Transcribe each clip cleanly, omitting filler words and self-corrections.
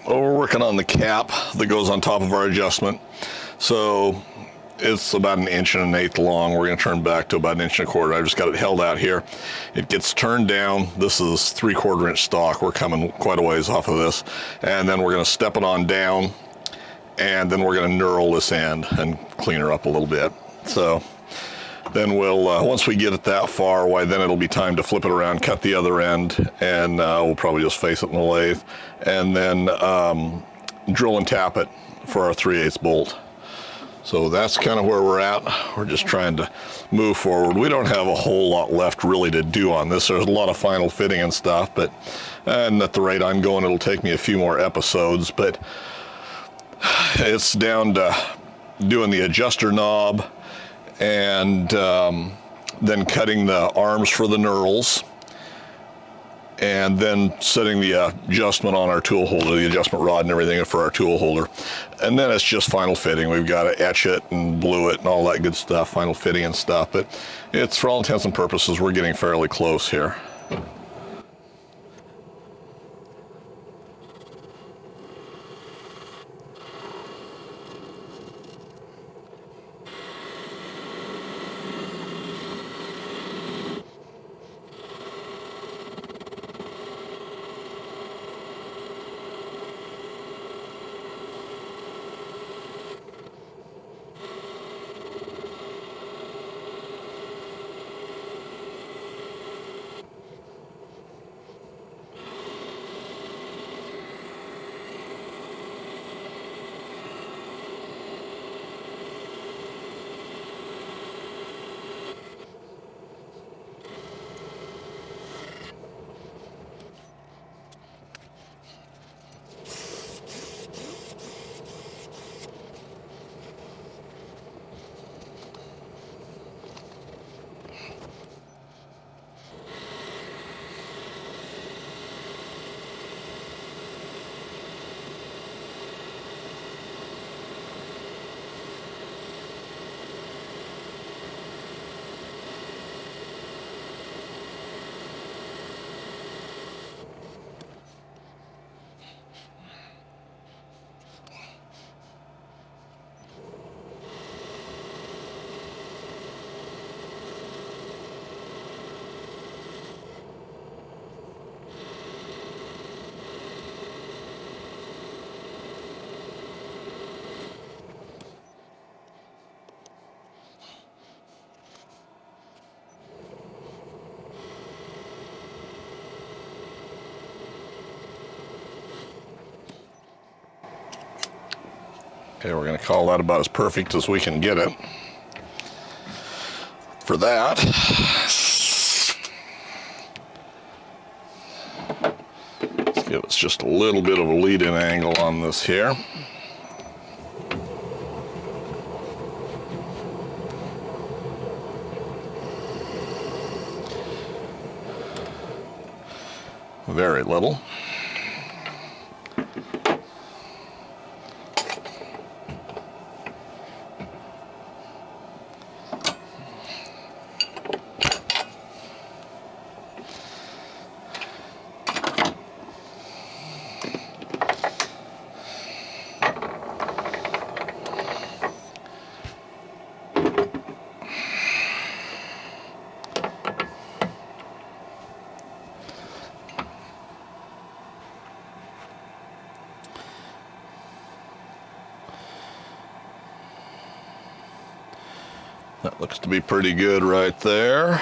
Well, we're working on the cap that goes on top of our adjustment. So it's about 1.125 long. We're going to turn back to about 1.25 inches. I just got it held out here. It gets turned down. This is 3/4 inch stock. We're coming quite a ways off of this. And then we're going to step it on down, and then we're going to knurl this end and clean her up a little bit. So then we'll, once we get it that far, why then it'll be time to flip it around, cut the other end, and we'll probably just face it in the lathe, and then drill and tap it for our 3/8 bolt. So that's kind of where we're at. We're just trying to move forward. We don't have a whole lot left really to do on this. There's a lot of final fitting and stuff, but and at the rate I'm going, it'll take me a few more episodes, but it's down to doing the adjuster knob, and then cutting the arms for the knurls, and then setting the adjustment on our tool holder, the adjustment rod and everything for our tool holder. And then it's just final fitting. We've got to etch it and glue it and all that good stuff, final fitting and stuff. But it's, for all intents and purposes, we're getting fairly close here. Okay, we're going to call that about as perfect as we can get it. For that, let's give us just a little bit of a lead-in angle on this here. Very little. That looks to be pretty good right there.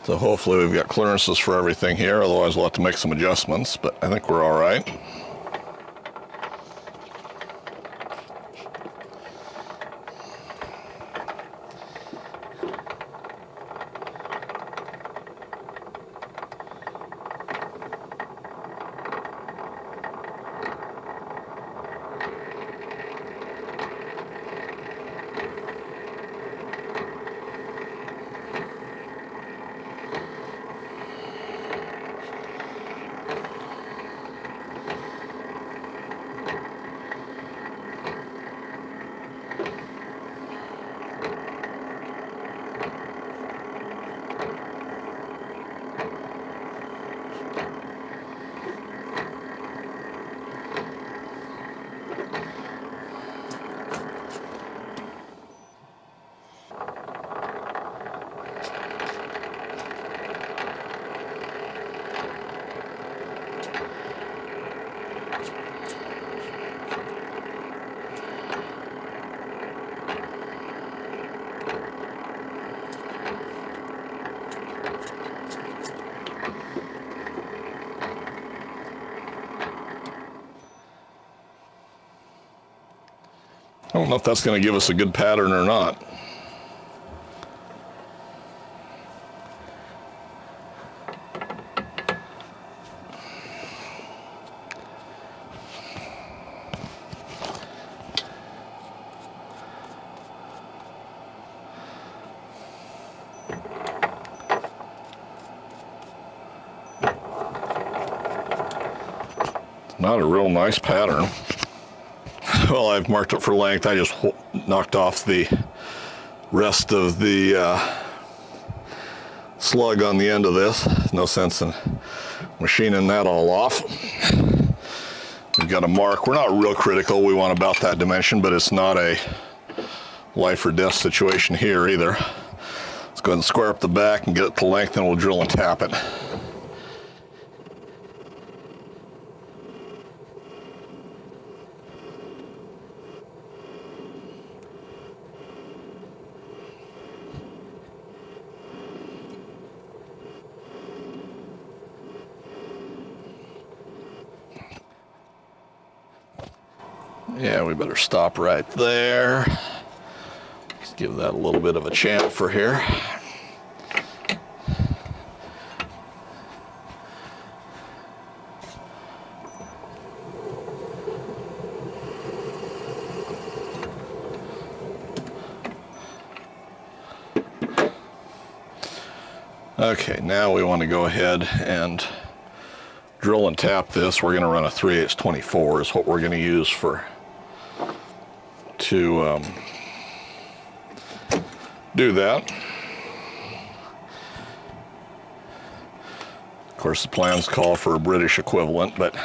So hopefully we've got clearances for everything here, otherwise we'll have to make some adjustments, but I think we're all right. don't know if that's going to give us a good pattern or not. Not a real nice pattern. Well, I've marked it for length. I just knocked off the rest of the slug on the end of this. No sense in machining that all off. We've got a mark. We're not real critical. We want about that dimension, but it's not a life or death situation here either. Let's go ahead and square up the back and get it to length, and we'll drill and tap it. Yeah, we better stop right there. Let's give that a little bit of a chamfer here. Okay, now we want to go ahead and drill and tap this. We're going to run a 3/8 24 is what we're going to use to do that. Of course, the plans call for a British equivalent, but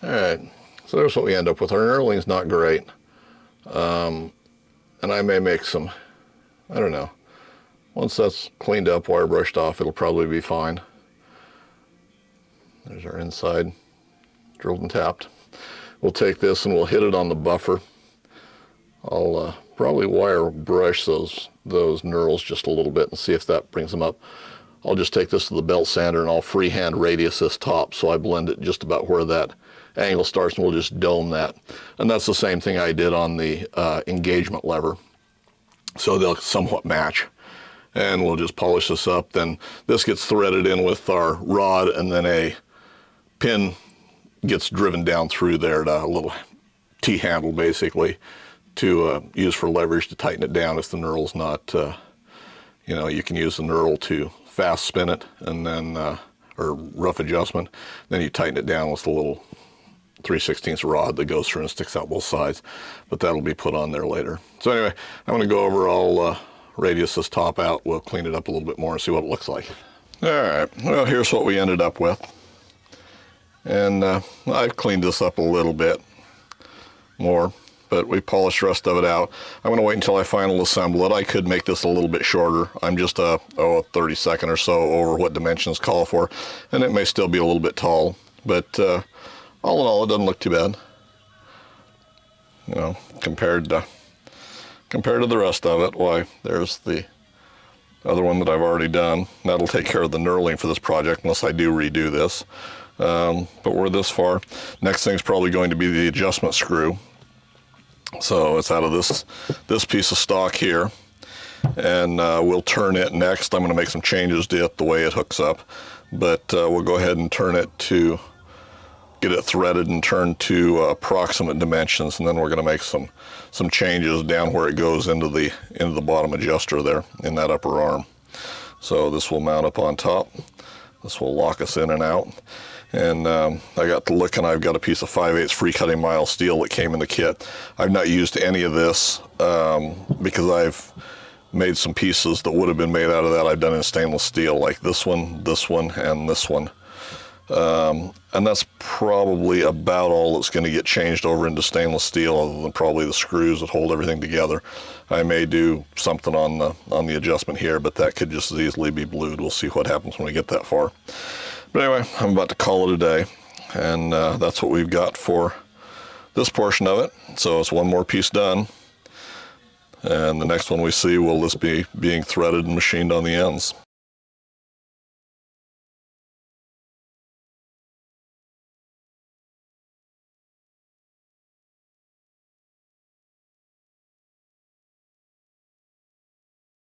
Alright, so there's what we end up with. Our knurling's not great. And I may make some, I don't know. Once that's cleaned up, wire brushed off, it'll probably be fine. There's our inside, drilled and tapped. We'll take this and we'll hit it on the buffer. I'll probably wire brush those knurls just a little bit and see if that brings them up. I'll just take this to the belt sander and I'll freehand radius this top so I blend it just about where that angle starts, and we'll just dome that. And that's the same thing I did on the engagement lever. So they'll somewhat match. And we'll just polish this up. Then this gets threaded in with our rod, and then a pin gets driven down through there to a little T-handle basically to use for leverage to tighten it down if the knurl's not, you know, you can use the knurl to fast spin it, and then or rough adjustment. Then you tighten it down with the little 3/16 rod that goes through and sticks out both sides. But that'll be put on there later. So anyway, I'm going to go over. I'll radius this top out. We'll clean it up a little bit more and see what it looks like. All right. Well, here's what we ended up with. And I've cleaned this up a little bit more, but we polished the rest of it out. I'm going to wait until I final assemble it. I could make this a little bit shorter. I'm just a 32nd or so over what dimensions call for, and it may still be a little bit tall, but all in all, it doesn't look too bad. You know, compared to the rest of it. Why, there's the other one that I've already done. That'll take care of the knurling for this project unless I do redo this. But we're this far. Next thing's probably going to be the adjustment screw. So it's out of this piece of stock here, and we'll turn it next. I'm going to make some changes to it, the way it hooks up, but we'll go ahead and turn it to get it threaded and turned to approximate dimensions, and then we're going to make some changes down where it goes into the bottom adjuster there in that upper arm. So this will mount up on top. This will lock us in and out. And I got to looking, I've got a piece of 5/8 free cutting mile steel that came in the kit. I've not used any of this because I've made some pieces that would have been made out of that. I've done in stainless steel, like this one, and this one. And that's probably about all that's going to get changed over into stainless steel, other than probably the screws that hold everything together. I may do something on the adjustment here, but that could just as easily be blued. We'll see what happens when we get that far. But anyway, I'm about to call it a day, and that's what we've got for this portion of it. So it's one more piece done, and the next one we see will this be being threaded and machined on the ends.